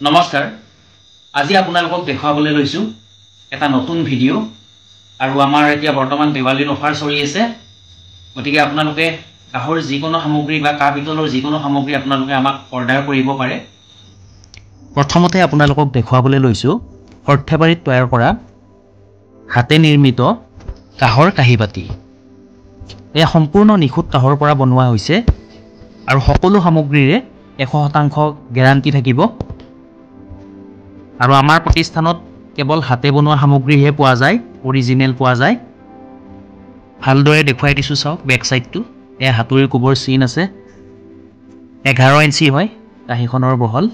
নমস্কাৰ আজি আপোনালোকক দেখাবলৈ লৈছো এটা নতুন ভিডিও আৰু আমাৰ এতিয়া বৰ্তমান দিৱালীৰ অফাৰ চলি আছে গতিকে আপোনালোকে কাহৰ যিকোনো সামগ্ৰী বা কাহ পিতলৰ যিকোনো সামগ্ৰী আপোনালোকে আমাক অৰ্ডাৰ কৰিব পাৰে প্ৰথমতে আপোনালোকক দেখাবলৈ লৈছো সৰ্থেবাৰীত তৈয়াৰ কৰা হাতে নিৰ্মিত কাহৰ কাহিবাতি এই সম্পূৰ্ণ নিখুঁত কাহৰ পৰা বনোৱা হৈছে আৰু সকলো সামগ্ৰীৰে 100% গ্যাৰান্টি থাকিব আৰু আমাৰ প্ৰতিষ্ঠানত কেৱল হাতে বনোৱা সামগ্ৰীহে পোৱা যায় অৰিজিনেল পোৱা যায় ভালদৰে দেখুৱাই দিছো চাওক বেক সাইডটো এই হাতুৰিৰ কুবৰ চিন আছে 11 ইঞ্চি হয় কাহিখনৰ বহল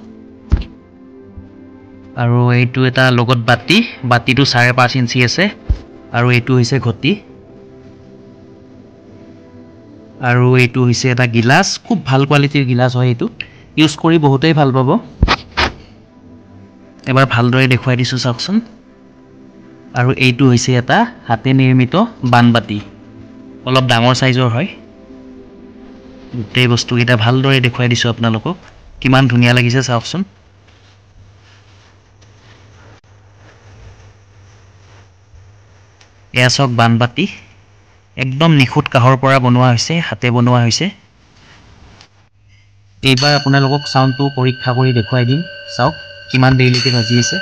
আৰু এইটো এটা লগত বাতিটো 5.5 ইঞ্চি আছে আৰু এইটো হৈছে ঘটি আৰু এইটো হৈছে এটা গিলাস খুব ভাল কোৱালিটিৰ গিলাস হয় এইটো ইউজ কৰি বহুতেই ভাল পাব এবাৰ ভালদৰে দেখুৱাই দিছো চাওকচোন আৰু এইটো হৈছে এটা হাতে নিৰ্মিত বানবাতি অলপ ডাঙৰ সাইজৰ হয় এই বস্তুকেইটা ভালদৰে দেখুৱাই দিছো আপোনালোকক কিমান ধুনীয়া লাগিছে চাওকচোন এয়া চাওক বানবাতি একদম নিখুঁত কাহৰ পৰা বনোৱা হৈছে হাতে বনোৱা হৈছে এইবাৰ আপোনালোকক সাউণ্ডটো পৰীক্ষা কৰি দেখুৱাই দিম চাওক কিমান দেৰিলৈকে বাজি আছে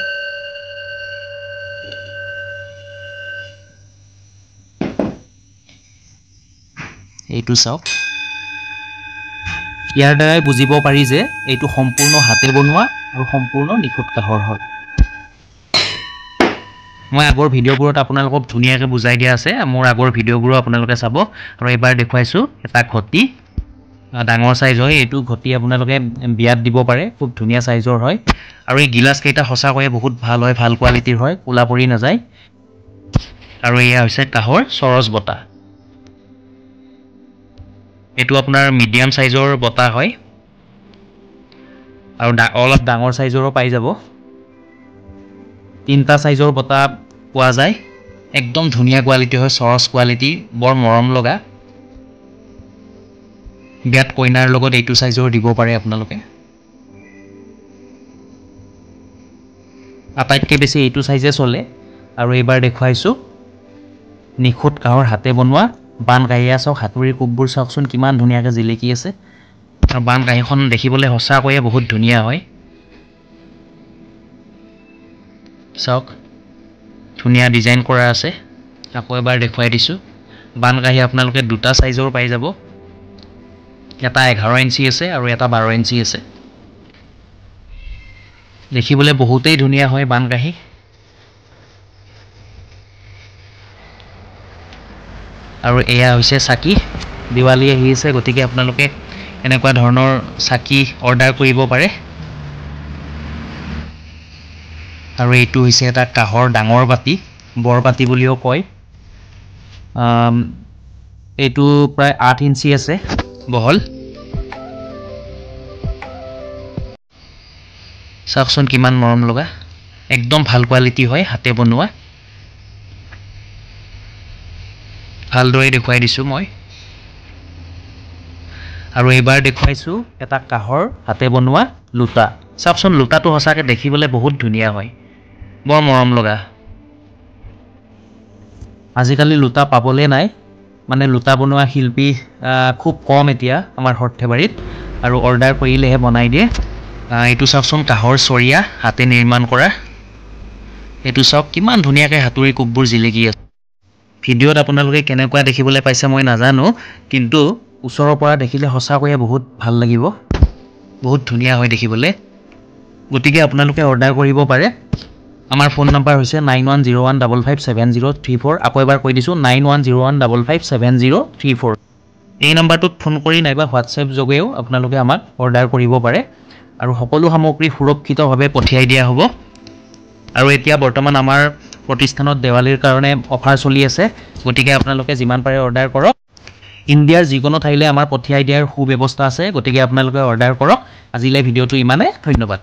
এইটো চাওক ইয়াৰ দ্বাৰাই বুজিব পাৰি যে এইটো সম্পূৰ্ণ হাতে বনোৱা আৰু সম্পূৰ্ণ নিখুঁত কাহৰ হয় মই আগৰ ভিডিওবোৰত আপোনালোকক ধুনীয়াকৈ বুজাই দিয়া আছে মোৰ আগৰ ভিডিওবোৰো আপোনালোকে চাব আৰু এবাৰ দেখুৱাইছো এটা ঘটি ডাঙৰ সাইজ হয় এইটো ঘটি আপোনালোকে বিয়াত দিব পাৰে খুব ধুনীয়া সাইজৰ হয় আৰু এই গিলাস কেইটা হসাকৈ বহুত ভাল হয় ভাল কোৱালিটিৰ হয় কোলা পৰি নাযায় আৰু এয়া হৈছে কাহৰ সৰজ বটা এটো আপোনাৰ মিডিয়াম সাইজৰ বটা হয় আৰু অলপ ডাঙৰ সাইজৰো পাই যাব তিনটা সাইজৰ বটা পোৱা যায় একদম ধুনীয়া কোৱালিটি হয় সৰজ কোৱালিটি বৰ মৰম লগা বিয়াত কইনাৰ লগত এইটো সাইজৰ দিব পাৰে আপোনালোকে আটাইতকৈ বেছি এইটো সাইজে চলে আৰু এবাৰ দেখুৱাইছো নিখুঁত কাহৰ হাতে বনোৱা বান কাহিয়া চাওক হাতুৰিৰ কুববোৰ চাওকচোন কিমান ধুনীয়াকৈ জিলিকি আছে আৰু বান কাহিখন দেখিবলৈ হসাকৈ বহুত ধুনীয়া হয় চাওক ধুনীয়া ডিজাইন কৰা আছে আকৌ এবাৰ দেখুৱাই দিছো বান কাহি আপোনালোকে দুটা সাইজৰ পাই যাব এটা 11 ইঞ্চি আছে আৰু এটা 12 ইঞ্চি আছে দেখিবলৈ বহুতেই ধুনীয়া হয় বান কাহি আৰু এয়া হৈছে চাকি দিৱালী আহি আছে গতিকে আপোনালোকে এনেকুৱা ধৰণৰ চাকি অৰ্ডাৰ কৰিব পাৰে আৰু এইটো হৈছে এটা কাহৰ ডাঙৰ বাতি বৰবাতি বুলিও কয় এইটো প্ৰায় 8 ইঞ্চি আছে বহল চাওকচোন কিমান মৰম লগা একদম ভাল কোৱালিটি হয় হাতে বনোৱা ভালদৰে দেখুৱাই দিছো মই আৰু এবাৰ দেখুৱাইছো এটা কাহৰ হাতে বনোৱা লুটা চাওকচোন লুটাটো হসাকে দেখিবলৈ বহুত ধুনীয়া হয় বৰ মৰম লগা আজিকালি লুটা পাবলে নাই মানে লুটা বনোৱা শিল্পী খুব কম এতিয়া আমাৰ সৰ্থেবাৰীত আৰু অৰ্ডাৰ কৰিলেহে বনাই দিয়ে এইটো চাওকচোন কাহৰ চৰিয়া হাতে নিৰ্মাণ কৰা এইটো চাওক কিমান ধুনীয়াকৈ হাতুৰি কুববোৰ জিলিকি আছে ভিডিওত আপোনালোকে কেনেকুৱা দেখিবলৈ পাইছে মই নাজানো কিন্তু ওচৰৰ পৰা দেখিলে হসাকৈ বহুত ভাল লাগিব বহুত ধুনীয়া হয় দেখিবলৈ গতিকে আপোনালোকে অৰ্ডাৰ কৰিব পাৰে আমাৰ ফোন নম্বৰ হৈছে 9101557034 আকৌ এবাৰ কৈ দিছো 9101557034 এই নম্বৰটোত ফোন কৰি নাইবা হোৱাটছএপ যোগেও আপোনালোকে আমাক অৰ্ডাৰ কৰিব পাৰে আৰু সকলো সামগ্ৰী সুৰক্ষিতভাৱে পঠিয়াই দিয়া হ'ব আৰু এতিয়া বৰ্তমান আমাৰ প্ৰতিষ্ঠানত দেৱালীৰ কাৰণে অফাৰ চলি আছে গতিকে আপোনালোকে যিমান পাৰে অৰ্ডাৰ কৰক ইণ্ডিয়াৰ যিকোনো ঠাইলৈ আমাৰ পঠিয়াই দিয়াৰ সুব্যৱস্থা আছে গতিকে আপোনালোকে অৰ্ডাৰ কৰক আজিলৈ ভিডিওটো ইমানে ধন্যবাদ